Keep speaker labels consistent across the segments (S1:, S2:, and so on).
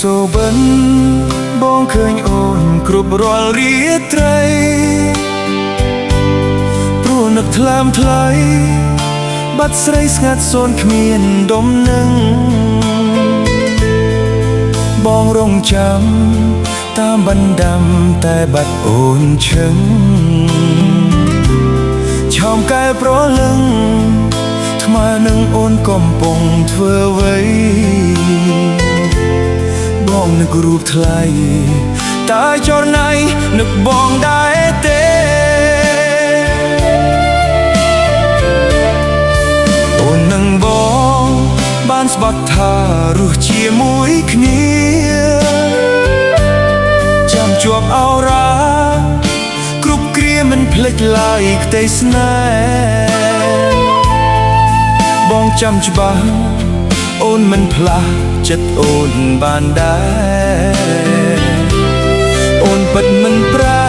S1: សូបិនបងឃើញអូនគ្រប់រាល់រាត្រីព្រោះនឹកថ្លើមថ្លៃបាត់ស្រីស្ងាត់សូនគ្មានដុំនឹងបងរងចាំតាមបណ្ដាំតែបាត់អូនឈឹងឆោមកែប្រលឹងថ្មើរនឹងអូនកំពុងធ្វើអ្វីបងនឹករូបថ្លៃតើចរណៃនឹកបងដែរទេអូននឹងបងបានស្បត់ថារស់ជាមួយគ្នាចាំជាប់អោរាគ្រប់គ្រាមិនភ្លេចឡើយក្តីស្នេហ៍បងចាំច្បាស់អូនមិនផ្លាស់ចិត្តអូនបានដែរអូនពិតមិនប្រែ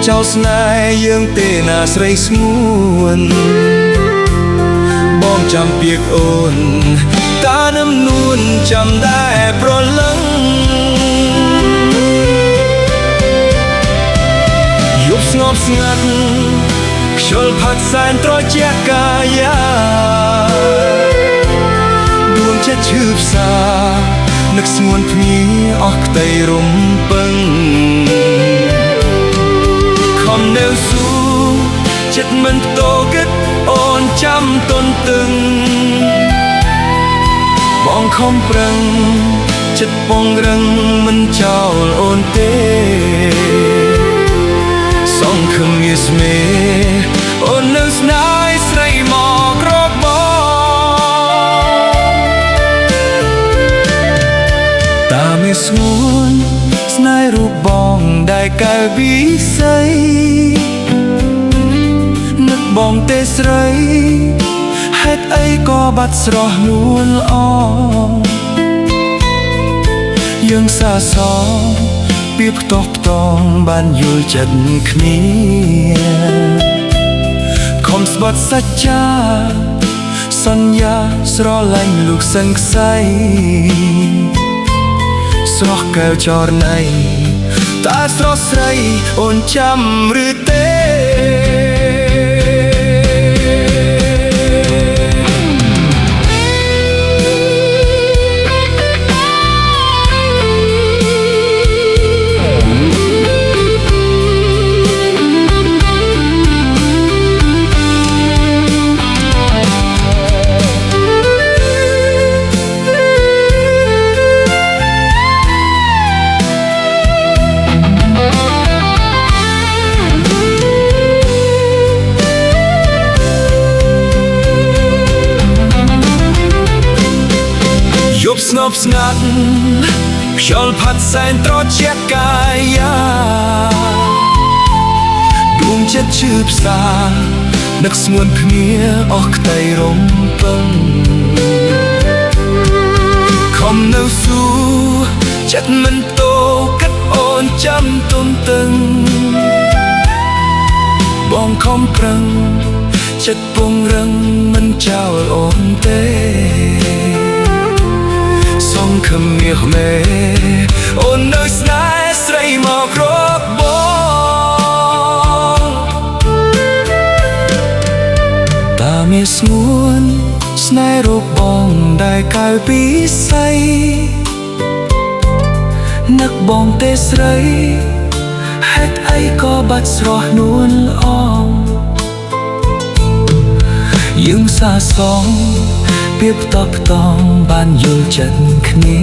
S1: ចោលស្នេហ៍យើងទេណាស្រីស្ងួនបងចាំពាក្យអូនតានឹមនួនចាំដែរប្រលឹងយប់ស្ងប់ស្ងាត់ខ្យល់ផាត់សែនត្រជាក់កាយាដួងចិត្តឈឺផ្សានឹកស្ងួនភ្ងាអស់ក្តីរំពឹងខំនៅស៊ូចិត្តមិនតូគិតអូនចាំទន់ទឹងបងខំប្រឹងចិត្តពងរឹងមិនចោលអូនទេសងខំងារស្មេអូននៅស្នេហ៍ស្រីមកក្របងតាមមានស្ងួនស្នេហ៍រូបបងដែលកែវិស័យនឹកបងទេស្រីហេតុអីក៏បាត់ស្រស់នួនល្អយើងសាសងពីផ្ទាស់ផ្តំបានយល់ចិត្តគ្នាខំស្បត់សច្ចាសន្យាស្រឡាញ់លោកសឹងខ្សែស្រស់កែវចរណៃតើស្រស់ស្រីអូនចាំឬទេស្ងប់ស្ងាត់ខ្យល់ផាត់សែនត្រជាក់កាយាដួងចិត្តឈឺផ្សានឹកស្ងួនភ្ងាអស់ក្តីរំពឹងខំនៅស៊ូចិត្តមិនតូគិតអូនចាំទន់ទឹងបងខំប្រឹងចិត្តពងរឹងមិនចោលអូនទេសងខំងារមេអូននៅស្នេហ៍ស្រីមកក្របងតាមានស្ងួនស្នេហ៍រូបបងដែលកៅពីស័យនឹកបងទេស្រីហេតុអីក៏បាត់ស្រស់នួនល្អយើងសាសងពីផ្ទាស់ផ្តំបានយល់ចិត្តគ្នា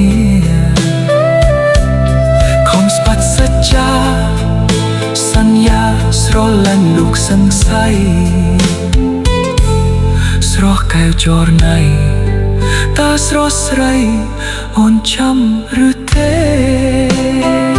S1: ខំស្បត់សច្ចាសន្យាស្រឡាញ់លោកសឹងស័យស្រស់កែវចរណៃតើស្រស់ស្រីអូនចាំឬទេ